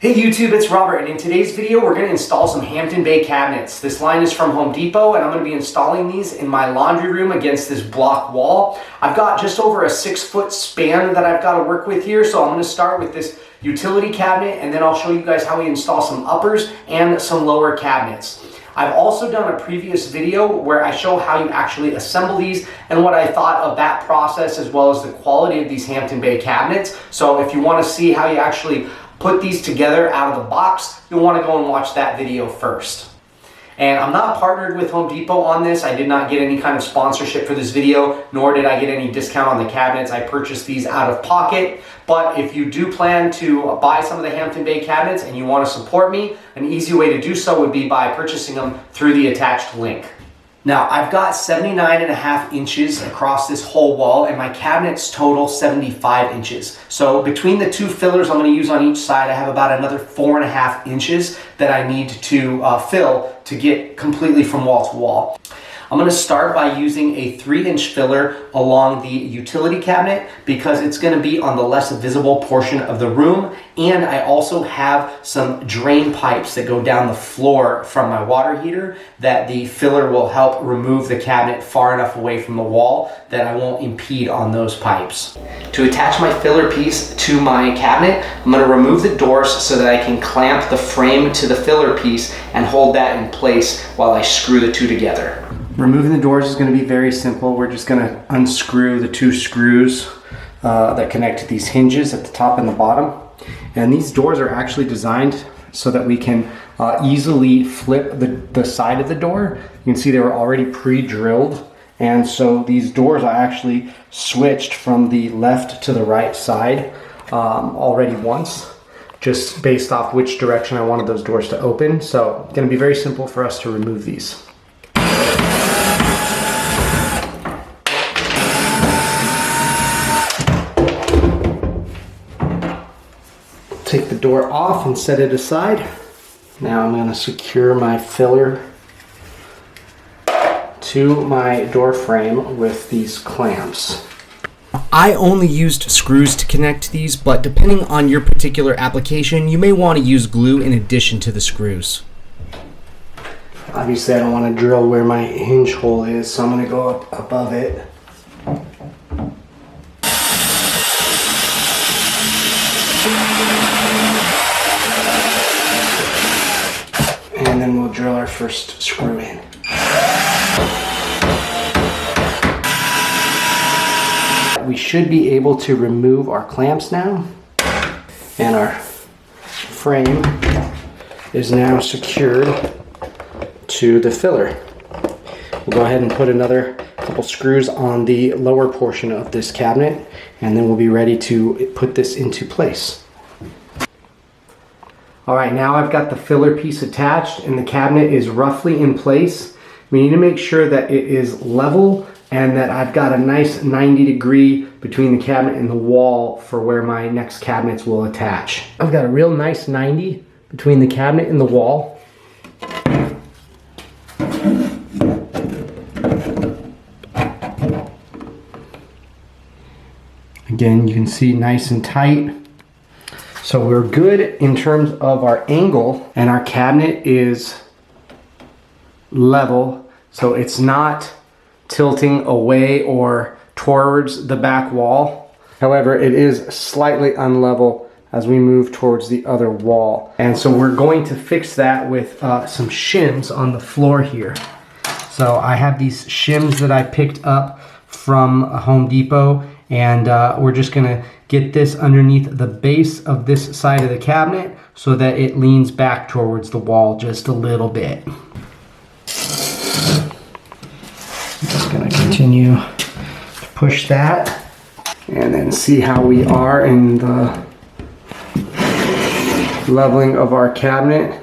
Hey YouTube, it's Robert, and in today's video we're going to install some Hampton Bay cabinets. This line is from Home Depot, and I'm going to be installing these in my laundry room against this block wall. I've got just over a 6-foot span that I've got to work with here, so I'm going to start with this utility cabinet, and then I'll show you guys how we install some uppers and some lower cabinets. I've also done a previous video where I show how you actually assemble these and what I thought of that process as well as the quality of these Hampton Bay cabinets. So if you want to see how you actually put these together out of the box, you'll want to go and watch that video first. And I'm not partnered with Home Depot on this. I did not get any kind of sponsorship for this video, nor did I get any discount on the cabinets. I purchased these out of pocket. But if you do plan to buy some of the Hampton Bay cabinets and you want to support me, an easy way to do so would be by purchasing them through the attached link. Now, I've got 79.5 inches across this whole wall, and my cabinets total 75 inches. So between the two fillers I'm going to use on each side, I have about another 4.5 inches that I need to fill to get completely from wall to wall. I'm going to start by using a 3-inch filler along the utility cabinet because it's going to be on the less visible portion of the room, and I also have some drain pipes that go down the floor from my water heater that the filler will help remove the cabinet far enough away from the wall that I won't impede on those pipes. To attach my filler piece to my cabinet, I'm going to remove the doors so that I can clamp the frame to the filler piece and hold that in place while I screw the two together. Removing the doors is going to be very simple. We're just going to unscrew the two screws that connect to these hinges at the top and the bottom. And these doors are actually designed so that we can easily flip the side of the door. You can see they were already pre-drilled. And so these doors are actually switched from the left to the right side already once, just based off which direction I wanted those doors to open. So it's going to be very simple for us to remove these. Take the door off and set it aside. Now I'm going to secure my filler to my door frame with these clamps. I only used screws to connect these, but depending on your particular application, you may want to use glue in addition to the screws. Obviously I don't want to drill where my hinge hole is, so I'm going to go up above it. And then we'll drill our first screw in. We should be able to remove our clamps now. And our frame is now secured to the filler. We'll go ahead and put another couple screws on the lower portion of this cabinet, and then we'll be ready to put this into place. Alright, now I've got the filler piece attached and the cabinet is roughly in place. We need to make sure that it is level and that I've got a nice 90-degree between the cabinet and the wall for where my next cabinets will attach. I've got a real nice 90 between the cabinet and the wall. Again, you can see nice and tight. So we're good in terms of our angle, and our cabinet is level, so it's not tilting away or towards the back wall. However, it is slightly unlevel as we move towards the other wall. And so we're going to fix that with some shims on the floor here. So I have these shims that I picked up from Home Depot, and we're just gonna get this underneath the base of this side of the cabinet so that it leans back towards the wall just a little bit. I'm just gonna continue to push that and then see how we are in the leveling of our cabinet.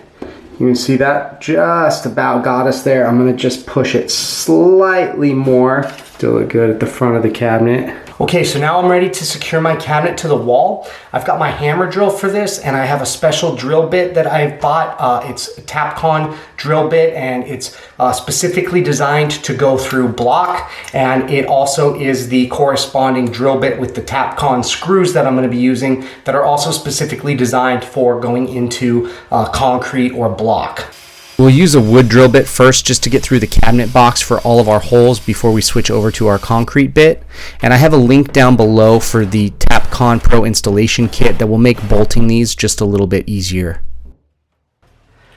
You can see that just about got us there. I'm gonna just push it slightly more. Still look good at the front of the cabinet. Okay, so now I'm ready to secure my cabinet to the wall. I've got my hammer drill for this, and I have a special drill bit that I've bought. It's a Tapcon drill bit, and it's specifically designed to go through block, and it also is the corresponding drill bit with the Tapcon screws that I'm going to be using that are also specifically designed for going into concrete or block. We'll use a wood drill bit first just to get through the cabinet box for all of our holes before we switch over to our concrete bit. And I have a link down below for the Tapcon Pro installation kit that will make bolting these just a little bit easier.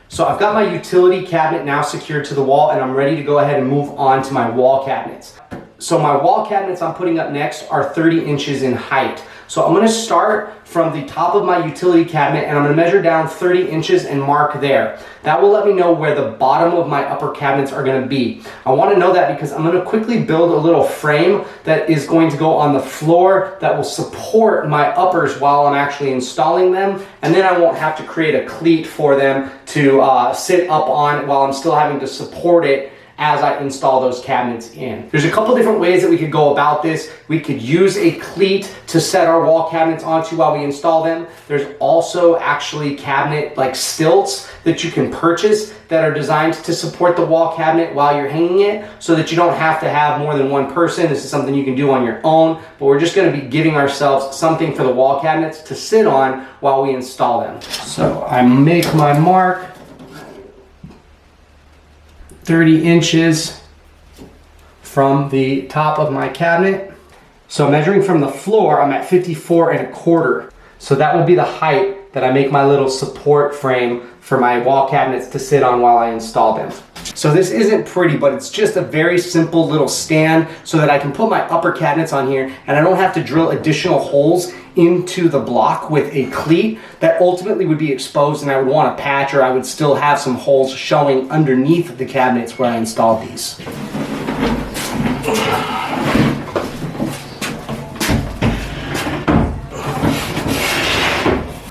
So I've got my utility cabinet now secured to the wall, and I'm ready to go ahead and move on to my wall cabinets. So my wall cabinets I'm putting up next are 30 inches in height. So I'm going to start from the top of my utility cabinet, and I'm going to measure down 30 inches and mark there. That will let me know where the bottom of my upper cabinets are going to be. I want to know that because I'm going to quickly build a little frame that is going to go on the floor that will support my uppers while I'm actually installing them, and then I won't have to create a cleat for them to sit up on while I'm still having to support it as I install those cabinets in. There's a couple different ways that we could go about this. We could use a cleat to set our wall cabinets onto while we install them. There's also actually cabinet like stilts that you can purchase that are designed to support the wall cabinet while you're hanging it, so that you don't have to have more than one person. This is something you can do on your own, but we're just going to be giving ourselves something for the wall cabinets to sit on while we install them. So I make my mark, 30 inches from the top of my cabinet. So measuring from the floor, I'm at 54.25. So that will be the height that I make my little support frame for my wall cabinets to sit on while I install them. So this isn't pretty, but it's just a very simple little stand so that I can put my upper cabinets on here, and I don't have to drill additional holes into the block with a cleat that ultimately would be exposed, and I would want a patch, or I would still have some holes showing underneath the cabinets where I installed these.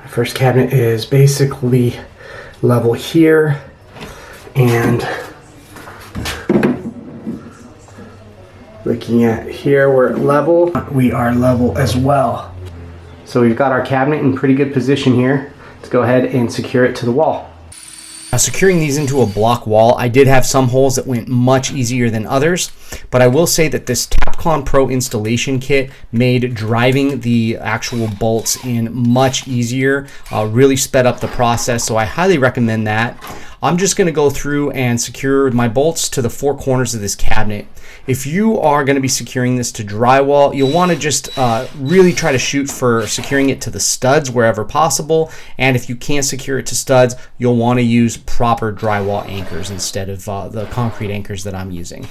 My first cabinet is basically level here, and looking at here, we're level. We are level as well. So we've got our cabinet in pretty good position here. Let's go ahead and secure it to the wall. Now, securing these into a block wall, I did have some holes that went much easier than others, but I will say that this Tapcon Pro installation kit made driving the actual bolts in much easier, really sped up the process, so I highly recommend that. I'm just going to go through and secure my bolts to the four corners of this cabinet. If you are going to be securing this to drywall, you'll want to just really try to shoot for securing it to the studs wherever possible, and if you can't secure it to studs, you'll want to use proper drywall anchors instead of the concrete anchors that I'm using.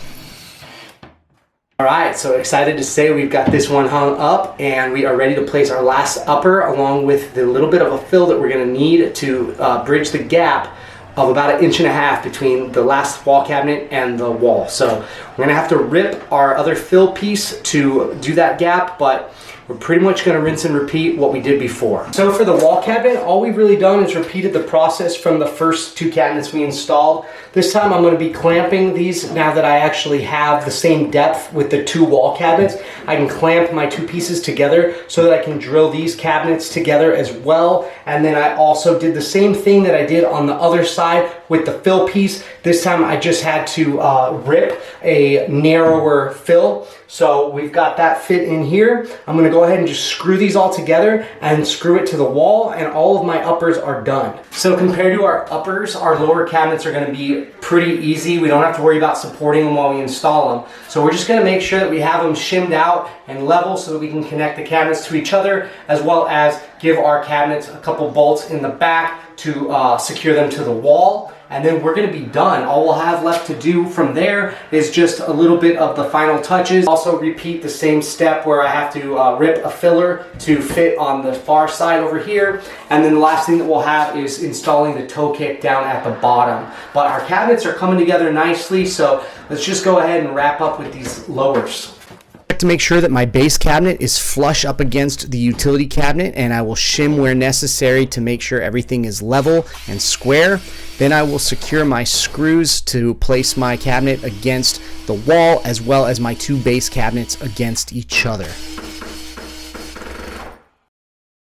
All right, so excited to say we've got this one hung up, and we are ready to place our last upper along with the little bit of a fill that we're going to need to bridge the gap of about 1.5 inches between the last wall cabinet and the wall. So we're going to have to rip our other fill piece to do that gap, but we're pretty much going to rinse and repeat what we did before. So for the wall cabinet, all we've really done is repeated the process from the first two cabinets we installed. This time I'm going to be clamping these now that I actually have the same depth with the two wall cabinets. I can clamp my two pieces together so that I can drill these cabinets together as well. And then I also did the same thing that I did on the other side with the fill piece. This time I just had to rip a narrower fill. So we've got that fit in here. I'm going to go ahead and just screw these all together and screw it to the wall, and all of my uppers are done. So compared to our uppers, our lower cabinets are going to be pretty easy. We don't have to worry about supporting them while we install them. So we're just going to make sure that we have them shimmed out and level so that we can connect the cabinets to each other, as well as give our cabinets a couple bolts in the back to secure them to the wall. And then we're going to be done. All we'll have left to do from there is just a little bit of the final touches. Also repeat the same step where I have to rip a filler to fit on the far side over here. And then the last thing that we'll have is installing the toe kick down at the bottom. But our cabinets are coming together nicely, so let's just go ahead and wrap up with these lowers. To make sure that my base cabinet is flush up against the utility cabinet, and I will shim where necessary to make sure everything is level and square. Then I will secure my screws to place my cabinet against the wall, as well as my two base cabinets against each other.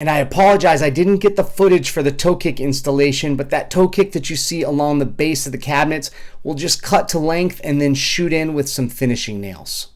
And I apologize, I didn't get the footage for the toe kick installation, but that toe kick that you see along the base of the cabinets will just cut to length and then shoot in with some finishing nails.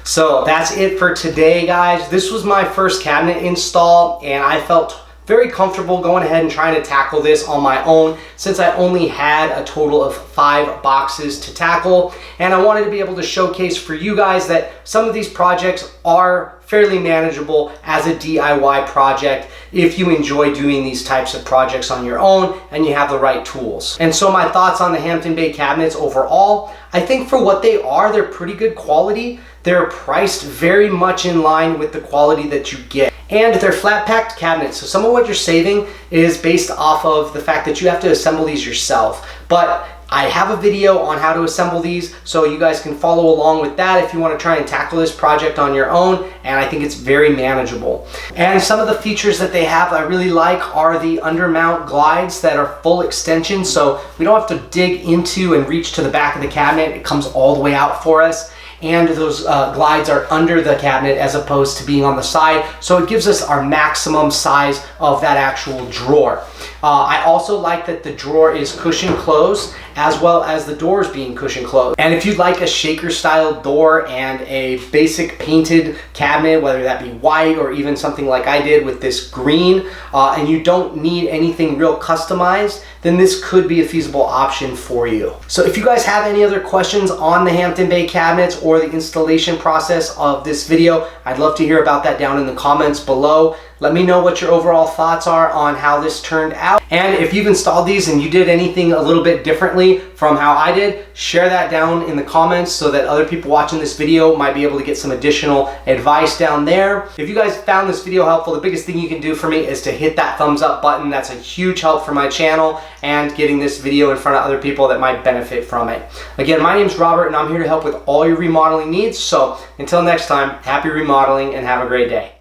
So that's it for today, guys. This was my first cabinet install, and I felt very comfortable going ahead and trying to tackle this on my own since I only had a total of 5 boxes to tackle. And I wanted to be able to showcase for you guys that some of these projects are fairly manageable as a DIY project if you enjoy doing these types of projects on your own and you have the right tools. And so my thoughts on the Hampton Bay cabinets overall, I think for what they are, they're pretty good quality. They're priced very much in line with the quality that you get. And they're flat packed cabinets. So some of what you're saving is based off of the fact that you have to assemble these yourself. But I have a video on how to assemble these, so you guys can follow along with that if you want to try and tackle this project on your own, and I think it's very manageable. And some of the features that they have I really like are the undermount glides that are full extension, so we don't have to dig into and reach to the back of the cabinet. It comes all the way out for us. And those glides are under the cabinet as opposed to being on the side, so it gives us our maximum size of that actual drawer. I also like that the drawer is cushion closed as well as the doors being cushion closed. And if you'd like a shaker style door and a basic painted cabinet, whether that be white or even something like I did with this green, and you don't need anything real customized, then this could be a feasible option for you. So if you guys have any other questions on the Hampton Bay cabinets or the installation process of this video, I'd love to hear about that down in the comments below. Let me know what your overall thoughts are on how this turned out. And if you've installed these and you did anything a little bit differently from how I did, share that down in the comments so that other people watching this video might be able to get some additional advice down there. If you guys found this video helpful, the biggest thing you can do for me is to hit that thumbs up button. That's a huge help for my channel and getting this video in front of other people that might benefit from it. Again, my name's Robert and I'm here to help with all your remodeling needs. So until next time, happy remodeling and have a great day.